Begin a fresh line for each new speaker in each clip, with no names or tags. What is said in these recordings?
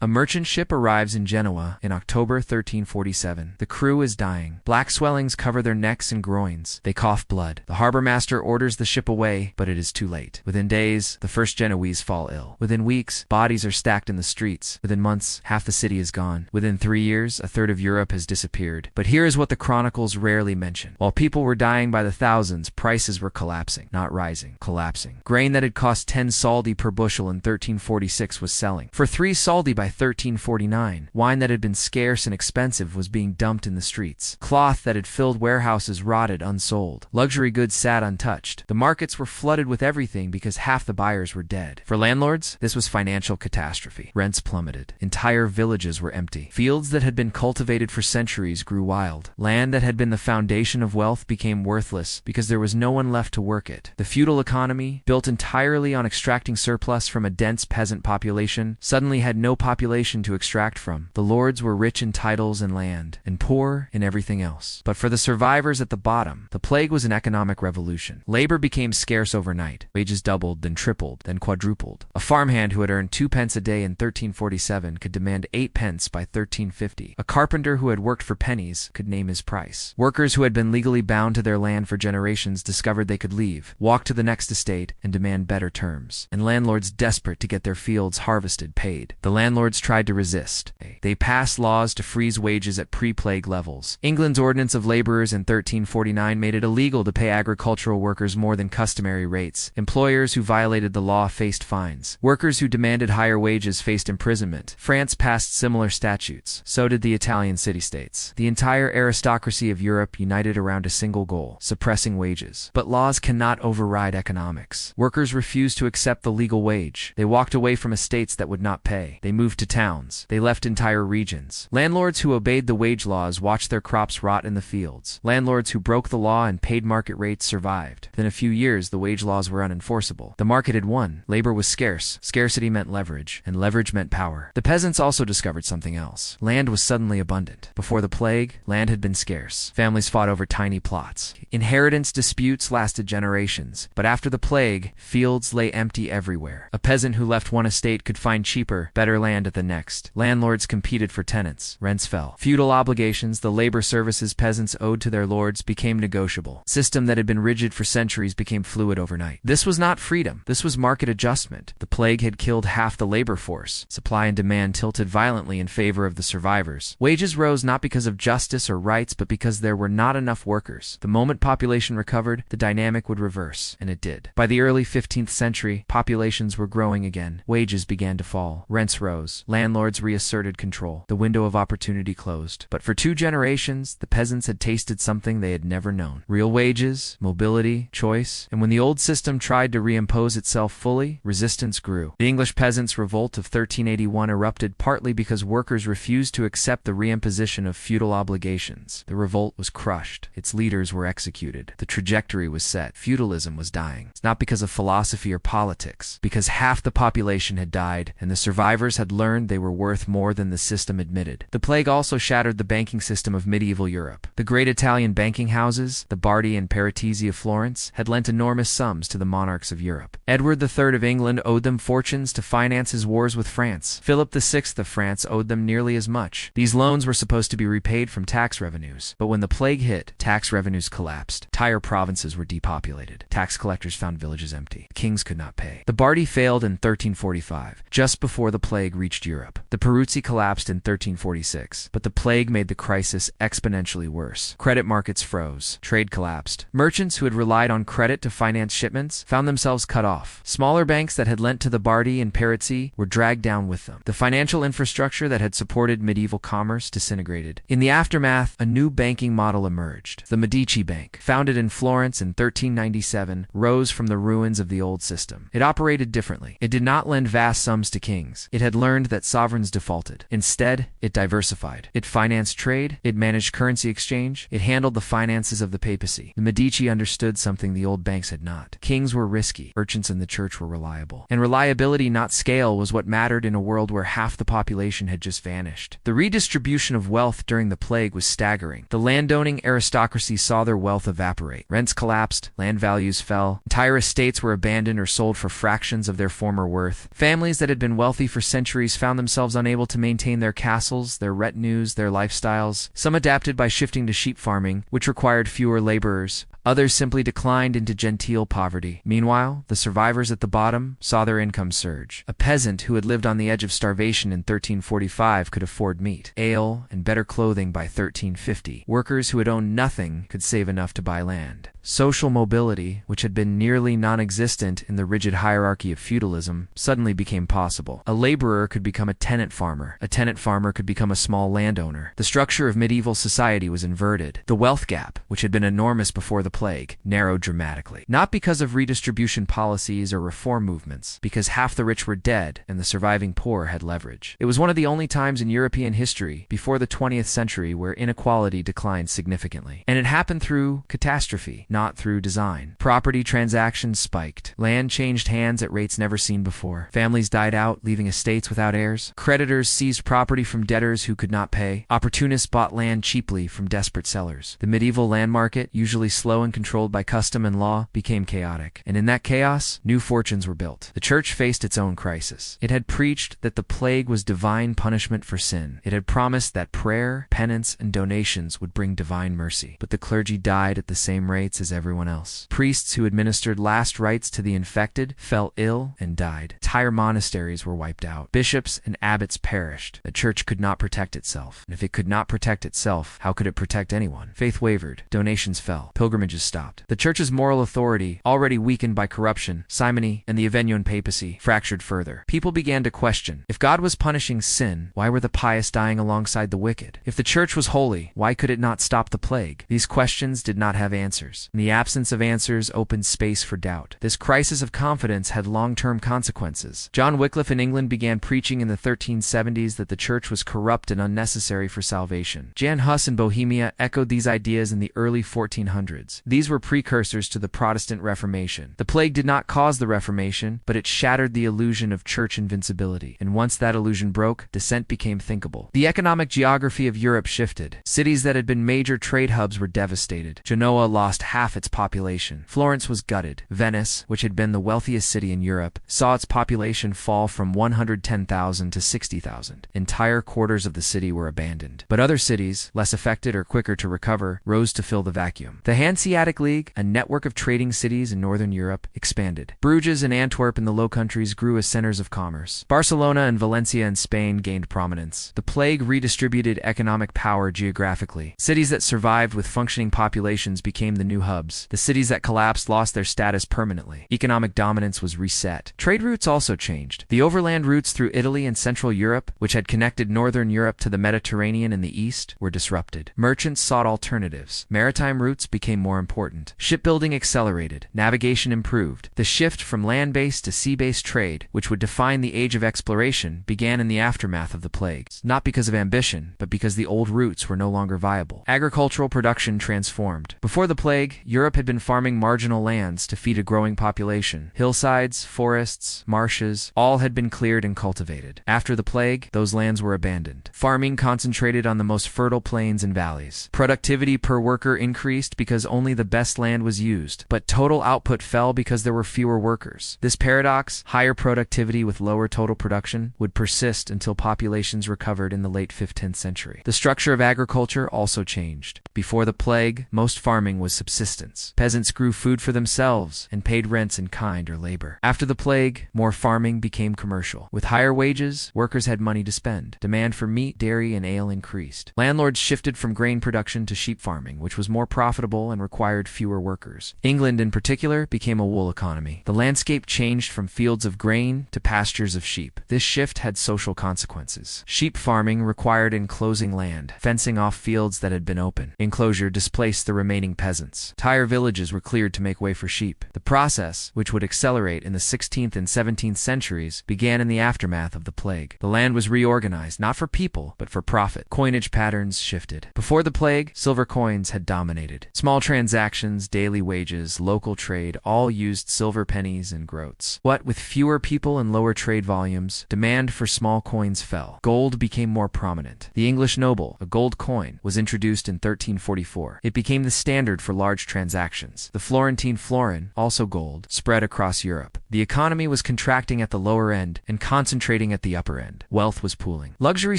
A merchant ship arrives in Genoa in October 1347. The crew is dying. Black swellings cover their necks and groins. They cough blood. The harbor master orders the ship away, but it is too late. Within days, the first Genoese fall ill. Within weeks, bodies are stacked in the streets. Within months, half the city is gone. Within 3 years, a third of Europe has disappeared. But here is what the chronicles rarely mention. While people were dying by the thousands, prices were collapsing. Not rising, collapsing. Grain that had cost 10 soldi per bushel in 1346 was selling for 3 soldi by 1349. Wine that had been scarce and expensive was being dumped in the streets. Cloth that had filled warehouses rotted unsold. Luxury goods sat untouched. The markets were flooded with everything because half the buyers were dead. For landlords, this was financial catastrophe. Rents plummeted. Entire villages were empty. Fields that had been cultivated for centuries grew wild. Land that had been the foundation of wealth became worthless because there was no one left to work it. The feudal economy, built entirely on extracting surplus from a dense peasant population, suddenly had no population to extract from. The lords were rich in titles and land, and poor in everything else. But for the survivors at the bottom, the plague was an economic revolution. Labor became scarce overnight. Wages doubled, then tripled, then quadrupled. A farmhand who had earned 2 pence a day in 1347 could demand 8 pence by 1350. A carpenter who had worked for pennies could name his price. Workers who had been legally bound to their land for generations discovered they could leave, walk to the next estate, and demand better terms. And landlords desperate to get their fields harvested paid. The landlords tried to resist. They passed laws to freeze wages at pre-plague levels. England's Ordinance of Laborers in 1349 made it illegal to pay agricultural workers more than customary rates. Employers who violated the law faced fines. Workers who demanded higher wages faced imprisonment. France passed similar statutes. So did the Italian city-states. The entire aristocracy of Europe united around a single goal: suppressing wages. But laws cannot override economics. Workers refused to accept the legal wage. They walked away from estates that would not pay. They moved to towns. They left entire regions. Landlords who obeyed the wage laws watched their crops rot in the fields. Landlords who broke the law and paid market rates survived. Within a few years, the wage laws were unenforceable. The market had won. Labor was scarce. Scarcity meant leverage, and leverage meant power. The peasants also discovered something else. Land was suddenly abundant. Before the plague, land had been scarce. Families fought over tiny plots. Inheritance disputes lasted generations. But after the plague, fields lay empty everywhere. A peasant who left one estate could find cheaper, better land at the next. Landlords competed for tenants. Rents fell. Feudal obligations, the labor services peasants owed to their lords, became negotiable. System that had been rigid for centuries became fluid overnight. This was not freedom. This was market adjustment. The plague had killed half the labor force. Supply and demand tilted violently in favor of the survivors. Wages rose not because of justice or rights, but because there were not enough workers. The moment population recovered, the dynamic would reverse, and it did. By the early 15th century, populations were growing again. Wages began to fall. Rents rose. Landlords reasserted control. The window of opportunity closed. But for 2 generations, the peasants had tasted something they had never known: real wages, mobility, choice. And when the old system tried to reimpose itself fully, resistance grew. The English peasants' revolt of 1381 erupted partly because workers refused to accept the reimposition of feudal obligations. The revolt was crushed. Its leaders were executed. The trajectory was set. Feudalism was dying. It's not because of philosophy or politics, because half the population had died, and the survivors had learned they were worth more than the system admitted. The plague also shattered the banking system of medieval Europe. The great Italian banking houses, the Bardi and Paratesi of Florence, had lent enormous sums to the monarchs of Europe. Edward III of England owed them fortunes to finance his wars with France. Philip VI of France owed them nearly as much. These loans were supposed to be repaid from tax revenues. But when the plague hit, tax revenues collapsed. Entire provinces were depopulated. Tax collectors found villages empty. Kings could not pay. The Bardi failed in 1345, just before the plague reached Europe. The Peruzzi collapsed in 1346, but the plague made the crisis exponentially worse. Credit markets froze. Trade collapsed. Merchants who had relied on credit to finance shipments found themselves cut off. Smaller banks that had lent to the Bardi and Perazzi were dragged down with them. The financial infrastructure that had supported medieval commerce disintegrated. In the aftermath, a new banking model emerged. The Medici Bank, founded in Florence in 1397, rose from the ruins of the old system. It operated differently. It did not lend vast sums to kings. It had learned that sovereigns defaulted. Instead, it diversified. It financed trade. It managed currency exchange. It handled the finances of the papacy. The Medici understood something the old banks had not. Kings were risky. Merchants in the church were reliable. And reliability, not scale, was what mattered in a world where half the population had just vanished. The redistribution of wealth during the plague was staggering. The landowning aristocracy saw their wealth evaporate. Rents collapsed. Land values fell. Entire estates were abandoned or sold for fractions of their former worth. Families that had been wealthy for centuries centuries found themselves unable to maintain their castles, their retinues, their lifestyles. Some adapted by shifting to sheep farming, which required fewer laborers. Others simply declined into genteel poverty. Meanwhile, the survivors at the bottom saw their income surge. A peasant who had lived on the edge of starvation in 1345 could afford meat, ale, and better clothing by 1350. Workers who had owned nothing could save enough to buy land. Social mobility, which had been nearly non-existent in the rigid hierarchy of feudalism, suddenly became possible. A laborer could become a tenant farmer. A tenant farmer could become a small landowner. The structure of medieval society was inverted. The wealth gap, which had been enormous before the plague, narrowed dramatically. Not because of redistribution policies or reform movements, because half the rich were dead and the surviving poor had leverage. It was one of the only times in European history before the 20th century where inequality declined significantly. And it happened through catastrophe, not through design. Property transactions spiked. Land changed hands at rates never seen before. Families died out, leaving estates without heirs. Creditors seized property from debtors who could not pay. Opportunists bought land cheaply from desperate sellers. The medieval land market, usually slow and controlled by custom and law, became chaotic. And in that chaos, new fortunes were built. The church faced its own crisis. It had preached that the plague was divine punishment for sin. It had promised that prayer, penance, and donations would bring divine mercy. But the clergy died at the same rates as everyone else. Priests who administered last rites to the infected fell ill and died. Entire monasteries were wiped out. Bishops and abbots perished. The church could not protect itself. And if it could not protect itself, how could it protect anyone? Faith wavered. Donations fell. Pilgrimages stopped. The church's moral authority, already weakened by corruption, simony, and the Avignon papacy, fractured further. People began to question, if God was punishing sin, why were the pious dying alongside the wicked? If the church was holy, why could it not stop the plague? These questions did not have answers. And the absence of answers opened space for doubt. This crisis of confidence had long-term consequences. John Wycliffe in England began preaching in the 1370s that the church was corrupt and unnecessary for salvation. Jan Hus in Bohemia echoed these ideas in the early 1400s. These were precursors to the Protestant Reformation. The plague did not cause the Reformation, but it shattered the illusion of church invincibility. And once that illusion broke, dissent became thinkable. The economic geography of Europe shifted. Cities that had been major trade hubs were devastated. Genoa lost half its population. Florence was gutted. Venice, which had been the wealthiest city in Europe, saw its population fall from 110,000 to 60,000. Entire quarters of the city were abandoned. But other cities, less affected or quicker to recover, rose to fill the vacuum. The Hanseatic League, a network of trading cities in northern Europe, expanded. Bruges and Antwerp in the Low Countries grew as centers of commerce. Barcelona and Valencia in Spain gained prominence. The plague redistributed economic power geographically. Cities that survived with functioning populations became the new hubs. The cities that collapsed lost their status permanently. Economic dominance was reset. Trade routes also changed. The overland routes through Italy and Central Europe, which had connected northern Europe to the Mediterranean in the east, were disrupted. Merchants sought alternatives. Maritime routes became more important. Shipbuilding accelerated. Navigation improved. The shift from land-based to sea-based trade, which would define the age of exploration, began in the aftermath of the plague. Not because of ambition, but because the old routes were no longer viable. Agricultural production transformed. Before the plague, Europe had been farming marginal lands to feed a growing population. Hillsides, forests, marshes, all had been cleared and cultivated. After the plague, those lands were abandoned. Farming concentrated on the most fertile plains and valleys. Productivity per worker increased because only the best land was used, but total output fell because there were fewer workers. This paradox, higher productivity with lower total production, would persist until populations recovered in the late 15th century. The structure of agriculture also changed. Before the plague, most farming was subsistence. Peasants grew food for themselves and paid rents in kind or labor. After the plague, more farming became commercial. With higher wages, workers had money to spend. Demand for meat, dairy, and ale increased. Landlords shifted from grain production to sheep farming, which was more profitable and required fewer workers. England, in particular, became a wool economy. The landscape changed from fields of grain to pastures of sheep. This shift had social consequences. Sheep farming required enclosing land, fencing off fields that had been open. Enclosure displaced the remaining peasants. Entire villages were cleared to make way for sheep. The process, which would accelerate in the 16th and 17th centuries, began in the aftermath of the plague. The land was reorganized, not for people, but for profit. Coinage patterns shifted. Before the plague, silver coins had dominated. Small transactions transactions, daily wages, local trade all used silver pennies and groats. What with fewer people and lower trade volumes, demand for small coins fell. Gold became more prominent. The English noble, a gold coin, was introduced in 1344. It became the standard for large transactions. The Florentine florin, also gold, spread across Europe. The economy was contracting at the lower end and concentrating at the upper end. Wealth was pooling. Luxury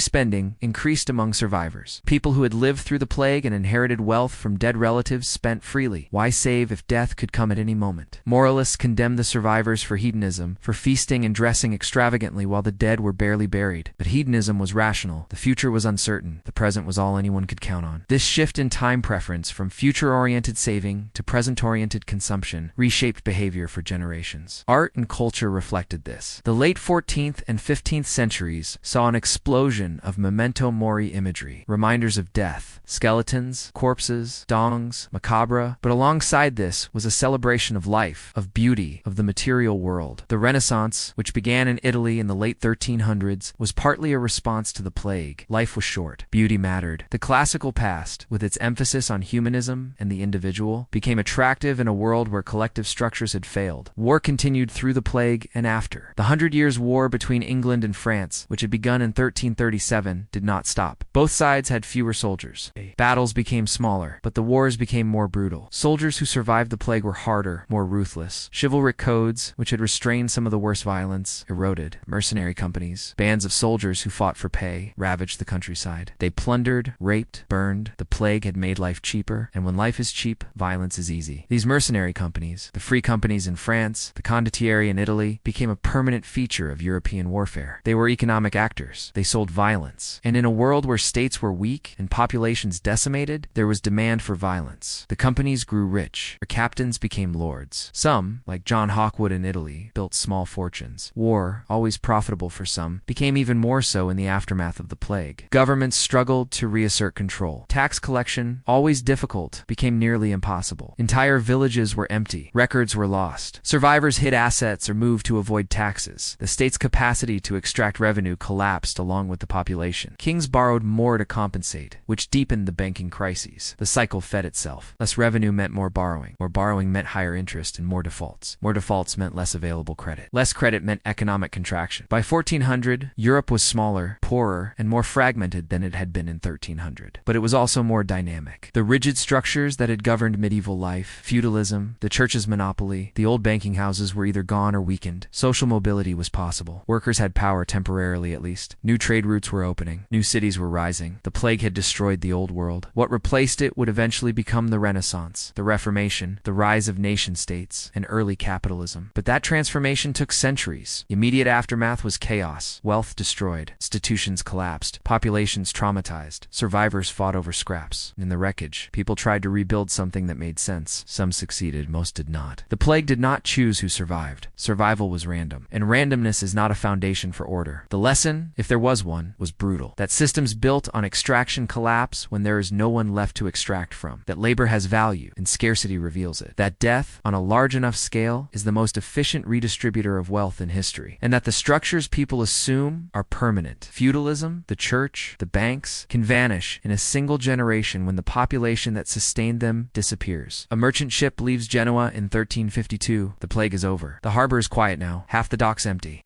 spending increased among survivors. People who had lived through the plague and inherited wealth from dead relatives spent freely. Why save if death could come at any moment? Moralists condemned the survivors for hedonism, for feasting and dressing extravagantly while the dead were barely buried. But hedonism was rational. The future was uncertain. The present was all anyone could count on. This shift in time preference from future-oriented saving to present-oriented consumption reshaped behavior for generations. Art and culture reflected this. The late 14th and 15th centuries saw an explosion of memento mori imagery, reminders of death, skeletons, corpses, dongs, macabre, but alongside this was a celebration of life, of beauty, of the material world. The Renaissance, which began in Italy in the late 1300s, was partly a response to the plague. Life was short. Beauty mattered. The classical past, with its emphasis on humanism and the individual, became attractive in a world where collective structures had failed. War continued through the plague and after. The 100 Years' War between England and France, which had begun in 1337, did not stop. Both sides had fewer soldiers. Battles became smaller, but the wars became more brutal. Soldiers who survived the plague were harder, more ruthless. Chivalric codes, which had restrained some of the worst violence, eroded. Mercenary companies, bands of soldiers who fought for pay, ravaged the countryside. They plundered, raped, burned. The plague had made life cheaper, and when life is cheap, violence is easy. These mercenary companies, the free companies in France, the condottieri in Italy, became a permanent feature of European warfare. They were economic actors. They sold violence. And in a world where states were weak and populations decimated, there was demand for violence. The companies grew rich. Their captains became lords. Some, like John Hawkwood in Italy, built small fortunes. War, always profitable for some, became even more so in the aftermath of the plague. Governments struggled to reassert control. Tax collection, always difficult, became nearly impossible. Entire villages were empty. Records were lost. Survivors hid assets or moved to avoid taxes. The state's capacity to extract revenue collapsed along with the population. Kings borrowed more to compensate, which deepened the banking crises. The cycle fed itself. Less revenue meant more borrowing. More borrowing meant higher interest and more defaults. More defaults meant less available credit. Less credit meant economic contraction. By 1400, Europe was smaller, poorer, and more fragmented than it had been in 1300. But it was also more dynamic. The rigid structures that had governed medieval life, feudalism, the church's monopoly, the old banking houses were either gone or weakened. Social mobility was possible. Workers had power temporarily at least. New trade routes were opening. New cities were rising. The plague had destroyed the old world. What replaced it would eventually become the Renaissance, the Reformation, the rise of nation-states, and early capitalism. But that transformation took centuries. The immediate aftermath was chaos. Wealth destroyed. Institutions collapsed. Populations traumatized. Survivors fought over scraps. In the wreckage, people tried to rebuild something that made sense. Some succeeded, most did not. The plague did not choose who survived. Survival was random. And randomness is not a foundation for order. The lesson, if there was one, was brutal. That systems built on extraction collapse when there is no one left to extract from. That labor has value, and scarcity reveals it. That death, on a large enough scale, is the most efficient redistributor of wealth in history. And that the structures people assume are permanent. Feudalism, the church, the banks, can vanish in a single generation when the population that sustained them disappears. A merchant ship leaves Genoa in 1352. The plague is over. The harbor is quiet now. Half the docks empty.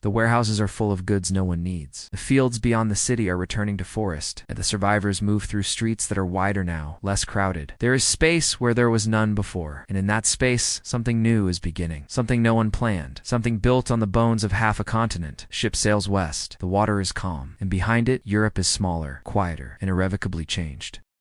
The warehouses are full of goods no one needs. The fields beyond the city are returning to forest, and the survivors move through streets that are wider now, less crowded. There is space where there was none before, and in that space, something new is beginning. Something no one planned. Something built on the bones of half a continent. Ship sails west. The water is calm, and behind it, Europe is smaller, quieter, and irrevocably changed.